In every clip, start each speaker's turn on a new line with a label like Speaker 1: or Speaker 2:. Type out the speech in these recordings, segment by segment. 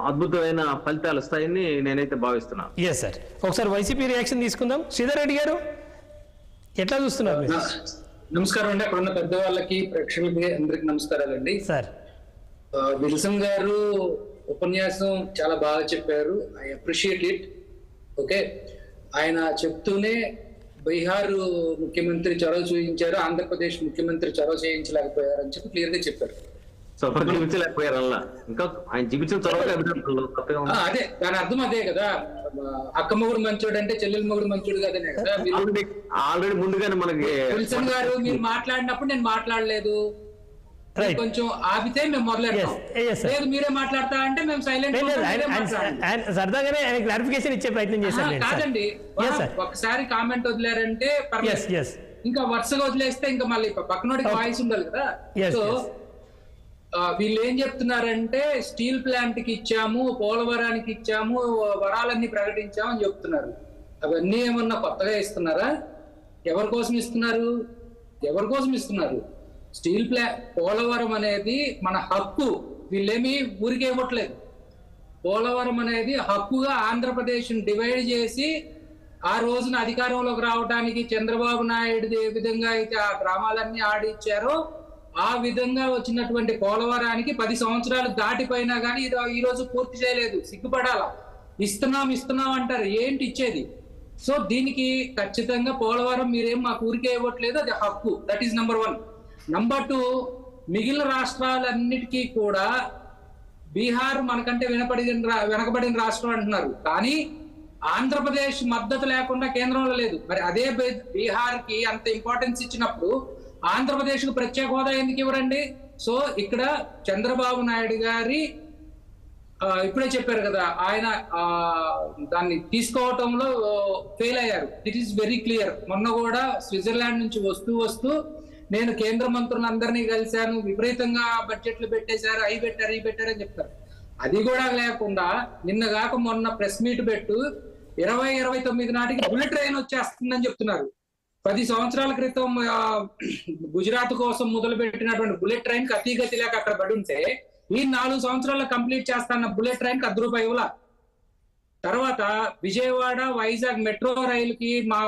Speaker 1: అద్భుతమైన ఫలితాలు వస్తాయని నేనైతే భావిస్తున్నాను.
Speaker 2: Yes sir. ఒకసారి వైసీపీ రియాక్షన్ తీసుకుందాం. శ్రీధర్ రెడ్డి గారు ఎట్లా చూస్తున్నారు?
Speaker 3: నమస్కారం అండి. అక్కడ ఉన్న పెద్దవాళ్ళకి, ప్రేక్షకులకి అందరికి నమస్కారాలండి.
Speaker 2: సార్,
Speaker 3: విల్సన్ గారు ఉపన్యాసం చాలా బాగా చెప్పారు. I appreciate it. ఓకే, ఆయన చెప్తూనే బీహార్ ముఖ్యమంత్రి చొరవ చూపించారు, ఆంధ్రప్రదేశ్ ముఖ్యమంత్రి చొరవ చేయించలేకపోయారు అని చెప్పి క్లియర్ గా చెప్పారు.
Speaker 1: చూపించలేకపోయారు అలా, ఇంకా ఆయన చూపించిన చొరవ.
Speaker 3: అదే దాని అర్థం అదే కదా, అక్క మొగుడు మంచోడు అంటే చెల్లెల మొగుడు మంచోడు కదనే కదా.
Speaker 1: ఆల్రెడీ ముందుగానే మనకి
Speaker 3: విల్సన్ గారు మీరు మాట్లాడినప్పుడు నేను మాట్లాడలేదు, కొంచెం ఆపితే మేము మొదలెడతాం. లేదు మీరే మాట్లాడతా అంటే మేము సైలెంట్.
Speaker 2: సరదాగానే క్లారిఫికేషన్ ఇచ్చే ప్రయత్నం చేశారు.
Speaker 3: కాదండి, ఒకసారి కామెంట్ వదిలేరంటే ఇంకా వరుసగా వదిలేస్తే ఇంకా మళ్ళీ పక్కనోడికి వాయిస్ ఉండాలి కదా. సో వీళ్ళు ఏం చెప్తున్నారంటే స్టీల్ ప్లాంట్ కి ఇచ్చాము, పోలవరానికి ఇచ్చాము, వరాలన్నీ ప్రకటించాము అని చెప్తున్నారు. అవన్నీ ఏమన్నా కొత్తగా ఇస్తున్నారా? ఎవరి కోసం ఇస్తున్నారు? ఎవరి కోసం ఇస్తున్నారు? స్టీల్ ప్లాంట్, పోలవరం అనేది మన హక్కు. వీళ్ళేమి ఊరికే ఇవ్వట్లేదు. పోలవరం అనేది హక్కుగా ఆంధ్రప్రదేశ్ డివైడ్ చేసి ఆ రోజున అధికారంలోకి రావడానికి చంద్రబాబు నాయుడు ఏ విధంగా అయితే ఆ గ్రామాలన్నీ ఆడిచ్చారో ఆ విధంగా వచ్చినటువంటి పోలవరానికి 10 సంవత్సరాలు దాటిపోయినా కానీ ఈ రోజు పూర్తి చేయలేదు. సిగ్గుపడాలా. ఇస్తున్నాం అంటారు, ఏంటి ఇచ్చేది? సో దీనికి ఖచ్చితంగా పోలవరం మీరేం మాకు ఊరికే ఇవ్వట్లేదు, అది హక్కు. That is number 1. నెంబర్ 2, మిగిలిన రాష్ట్రాలన్నిటికీ కూడా బీహార్ మనకంటే వెనకబడిన రాష్ట్రం అంటున్నారు, కానీ ఆంధ్రప్రదేశ్ మద్దతు లేకుండా కేంద్రంలో లేదు. మరి అదే బీహార్ కి అంత ఇంపార్టెన్స్ ఇచ్చినప్పుడు ఆంధ్రప్రదేశ్ కు ప్రత్యేక హోదా ఎందుకు ఇవ్వరండి? సో ఇక్కడ చంద్రబాబు నాయుడు గారి ఇప్పుడే చెప్పారు కదా, ఆయన దాన్ని తీసుకోవటంలో ఫెయిల్ అయ్యారు. It is very clear. మొన్న కూడా స్విట్జర్లాండ్ నుంచి వస్తూ నేను కేంద్ర మంత్రులందరినీ కలిశాను, విపరీతంగా బడ్జెట్లు పెట్టేశారు, అవి పెట్టారు అని చెప్తారు. అది కూడా లేకుండా నిన్నగాక మొన్న ప్రెస్ మీట్ పెట్టు 2029 నాటికి బుల్లెట్ ట్రైన్ వచ్చేస్తుందని చెప్తున్నారు. 10 సంవత్సరాల క్రితం గుజరాత్ కోసం మొదలు పెట్టినటువంటి బుల్లెట్ ట్రైన్ కి అతిగతి లేక అక్కడ పడి ఉంటే ఈ 4 సంవత్సరాల్లో కంప్లీట్ చేస్తాన్న బుల్లెట్ ట్రైన్ కి ₹1 ఇవ్వాల. తర్వాత విజయవాడ వైజాగ్ మెట్రో రైలుకి మా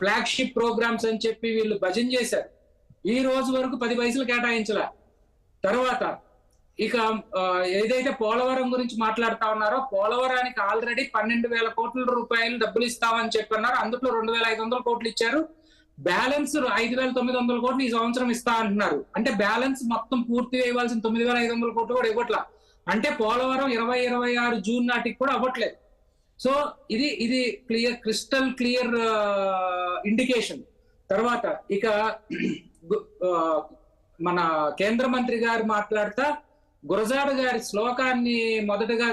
Speaker 3: ఫ్లాగ్షిప్ ప్రోగ్రామ్స్ అని చెప్పి వీళ్ళు భజన చేశారు. ఈ రోజు వరకు 10 పైసలు కేటాయించాల. తర్వాత ఇక ఏదైతే పోలవరం గురించి మాట్లాడుతా ఉన్నారో, పోలవరానికి ఆల్రెడీ 12,000 కోట్ల రూపాయలు డబ్బులు ఇస్తామని చెప్పన్నారు. అందులో 2,500 కోట్లు ఇచ్చారు. బ్యాలెన్స్ 5,900 కోట్లు ఈ సంవత్సరం ఇస్తా అంటున్నారు. అంటే బ్యాలెన్స్ మొత్తం పూర్తిగా ఇవ్వాల్సిన 9,500 కోట్లు కూడా ఇవ్వట్లా. అంటే పోలవరం 2026 జూన్ నాటికి కూడా అవ్వట్లేదు. సో ఇది క్రిస్టల్ క్లియర్ ఇండికేషన్. తర్వాత ఇక మన కేంద్ర మంత్రి గారు మాట్లాడుతా గురజాడ గారి శ్లోకాన్ని మొదటగా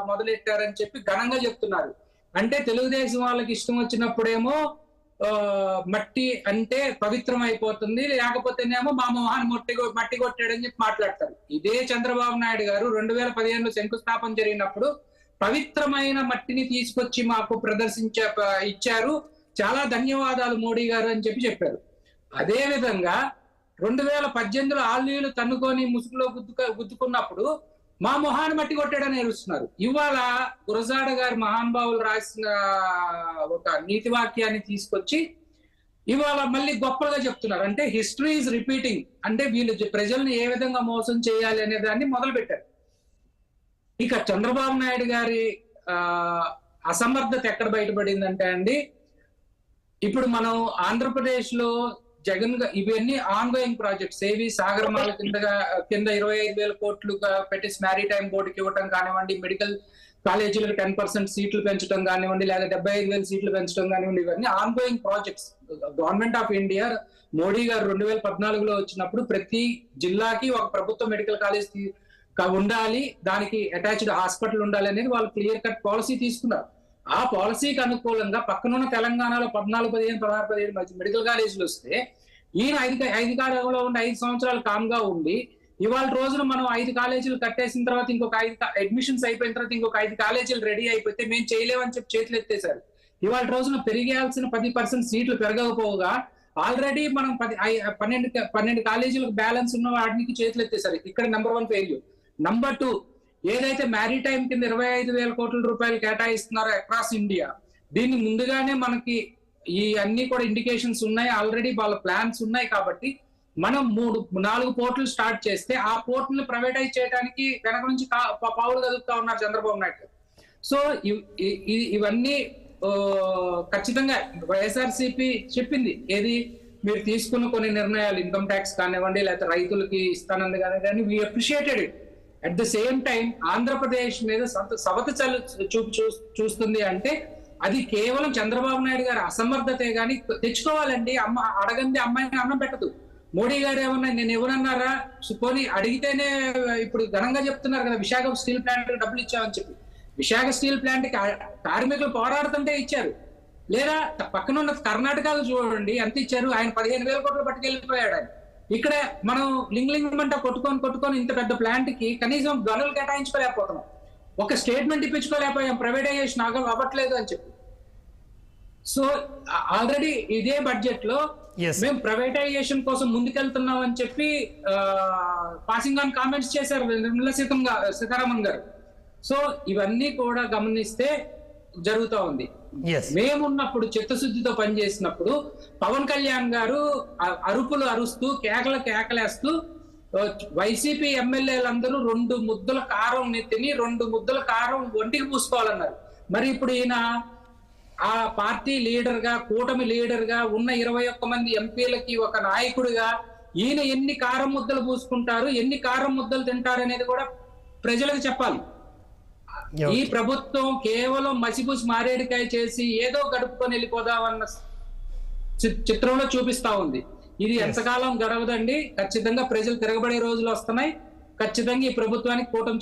Speaker 3: మొదలెట్టారని చెప్పి ఘనంగా చెప్తున్నారు. అంటే తెలుగుదేశం వాళ్ళకి ఇష్టం వచ్చినప్పుడేమో మట్టి అంటే పవిత్రం అయిపోతుంది, లేకపోతేనేమో మా మొహాన్ని మట్టి కొట్టాడని చెప్పి మాట్లాడతారు. ఇదే చంద్రబాబు నాయుడు గారు 2015లో శంకుస్థాపన జరిగినప్పుడు పవిత్రమైన మట్టిని తీసుకొచ్చి మాకు ఇచ్చారు, చాలా ధన్యవాదాలు మోడీ గారు అని చెప్పారు. అదే విధంగా 2018లో ఆల్లీలు తన్నుకొని ముసుగులో గుద్దుకున్నప్పుడు మా మొహాన్ని మట్టి కొట్టాడని ఏరుస్తున్నారు. ఇవాళ గురజాడ గారి మహానుభావులు రాసిన ఒక నీతి వాక్యాన్ని తీసుకొచ్చి ఇవాళ మళ్ళీ గొప్పగా చెప్తున్నారు. అంటే హిస్టరీ ఈజ్ రిపీటింగ్. అంటే వీళ్ళు ప్రజల్ని ఏ విధంగా మోసం చేయాలి అనే దాన్ని మొదలు పెట్టారు. ఇక చంద్రబాబు నాయుడు గారి అసమర్థత ఎక్కడ బయటపడిందంటే అండి, ఇప్పుడు మనం ఆంధ్రప్రదేశ్ లో జగన్ ఇవన్నీ ఆన్ గోయింగ్ ప్రాజెక్ట్స్. ఏవి సాగరమాల కింద 25,000 కోట్లు పెట్టి మ్యారిటైమ్ బోర్డుకి ఇవ్వటం కానివ్వండి, మెడికల్ కాలేజీలకు 10% సీట్లు పెంచడం కానివ్వండి, లేదా 75,000 సీట్లు పెంచడం కానివ్వండి, ఇవన్నీ on going projects. Government of India Modi గారు 2014లో వచ్చినప్పుడు ప్రతి జిల్లాకి ఒక ప్రభుత్వ మెడికల్ కాలేజ్ ఉండాలి, దానికి అటాచ్డ్ హాస్పిటల్ ఉండాలి అనేది వాళ్ళు క్లియర్ కట్ పాలసీ తీసుకున్నారు. ఆ పాలసీకి అనుకూలంగా పక్కనున్న తెలంగాణలో 14, 15, 16, 17 మెడికల్ కాలేజీలు వస్తే ఈయన అధికారంలో ఉండి 5 సంవత్సరాలు కామ్గా ఉండి ఇవాళ రోజున మనం 5 కాలేజీలు కట్టేసిన తర్వాత ఇంకొక 5 అడ్మిషన్స్ అయిపోయిన తర్వాత ఇంకొక 5 కాలేజీలు రెడీ అయిపోతే మేము చేయలేమని చెప్పి చేతులు ఎత్తేశారు. ఇవాళ రోజున పెరిగేయాల్సిన 10% సీట్లు పెరగకపోగా ఆల్రెడీ మనం 12 కాలేజీలకు బ్యాలెన్స్ ఉన్న వాటికి చేతులు ఎత్తేశారు. ఇక్కడ నెంబర్ 1 ఫెయిల్యూర్. నెంబర్ 2, ఏదైతే మ్యారిటైమ్ కింద 25,000 కోట్ల రూపాయలు కేటాయిస్తున్నారో అక్రాస్ ఇండియా, దీన్ని ముందుగానే మనకి ఈ అన్ని కూడా ఇండికేషన్స్ ఉన్నాయి, ఆల్రెడీ వాళ్ళ ప్లాన్స్ ఉన్నాయి. కాబట్టి మనం 4 పోర్టులు స్టార్ట్ చేస్తే ఆ పోర్టులు ప్రైవేటైజ్ చేయడానికి వెనక నుంచి పావులు కదుపుతా ఉన్నారు చంద్రబాబు నాయుడు. సో ఇవన్నీ ఖచ్చితంగా వైఎస్ఆర్సీపీ చెప్పింది. ఏది మీరు తీసుకున్న కొన్ని నిర్ణయాలు, ఇన్కమ్ ట్యాక్స్ కానివ్వండి, లేకపోతే రైతులకి ఇస్తానని కానీ we appreciated it. At the same time Andhra Pradesh మీద సవత చూపు చూస్తుంది అంటే అది కేవలం చంద్రబాబు నాయుడు గారి అసమర్థతే గాని తెచ్చుకోవాలండి. అడగంది అమ్మాయిని అన్నం పెట్టదు. మోడీ గారు ఏమన్నా నేను ఎవరన్నారా, పోనీ అడిగితేనే ఇప్పుడు ఘనంగా చెప్తున్నారు కదా, విశాఖ స్టీల్ ప్లాంట్ డబ్బులు ఇచ్చామని చెప్పి. విశాఖ స్టీల్ ప్లాంట్ కి కార్మికులు పోరాడుతుంటే ఇచ్చారు. లేదా పక్కన ఉన్న కర్ణాటకలో చూడండి ఎంత ఇచ్చారు, ఆయన 15,000 కోట్లు పట్టుకెళ్ళిపోయాడు. ఆయన ఇక్కడ మనం లింగ్ మంట కొట్టుకొని ఇంత పెద్ద ప్లాంట్ కి కనీసం గనులు కేటాయించుకోలేకపోతున్నాం, ఒక స్టేట్మెంట్ ఇప్పించుకోలేకపోయాం, ప్రైవేటైజేషన్ అవ్వట్లేదు అని చెప్పి. సో ఆల్రెడీ ఇదే బడ్జెట్ లో మేము ప్రైవేటైజేషన్ కోసం ముందుకెళ్తున్నాం అని చెప్పి పాసింగ్ ఆన్ కామెంట్స్ చేశారు నిర్మలా సీతారామన్ గారు. సో ఇవన్నీ కూడా గమనిస్తే జరుగుతూ ఉంది. మేమున్నప్పుడు చిత్తశుద్ధితో పనిచేసినప్పుడు పవన్ కళ్యాణ్ గారు అరుపులు అరుస్తూ కేకలేస్తూ వైసీపీ ఎమ్మెల్యేలందరూ 2 ముద్దల కారం తిని 2 ముద్దల కారం ఒంటికి పూసుకోవాలన్నారు. మరి ఇప్పుడు ఈయన ఆ పార్టీ లీడర్ గా, కూటమి లీడర్ గా ఉన్న 21 మంది ఎంపీలకి ఒక నాయకుడిగా ఈయన ఎన్ని కారం ముద్దలు పూసుకుంటారు, ఎన్ని కారం ముద్దలు తింటారు అనేది కూడా ప్రజలకు చెప్పాలి. ఈ ప్రభుత్వం కేవలం మసిపూసి మారేడికాయ చేసి ఏదో గడుపుకొని వెళ్ళిపోదామన్న చిత్రంలో చూపిస్తా ఉంది. ఇది ఎంతకాలం గడవదండి. ఖచ్చితంగా ప్రజలు తిరగబడే రోజులు వస్తున్నాయి. ఖచ్చితంగా ఈ ప్రభుత్వానికి కూటమి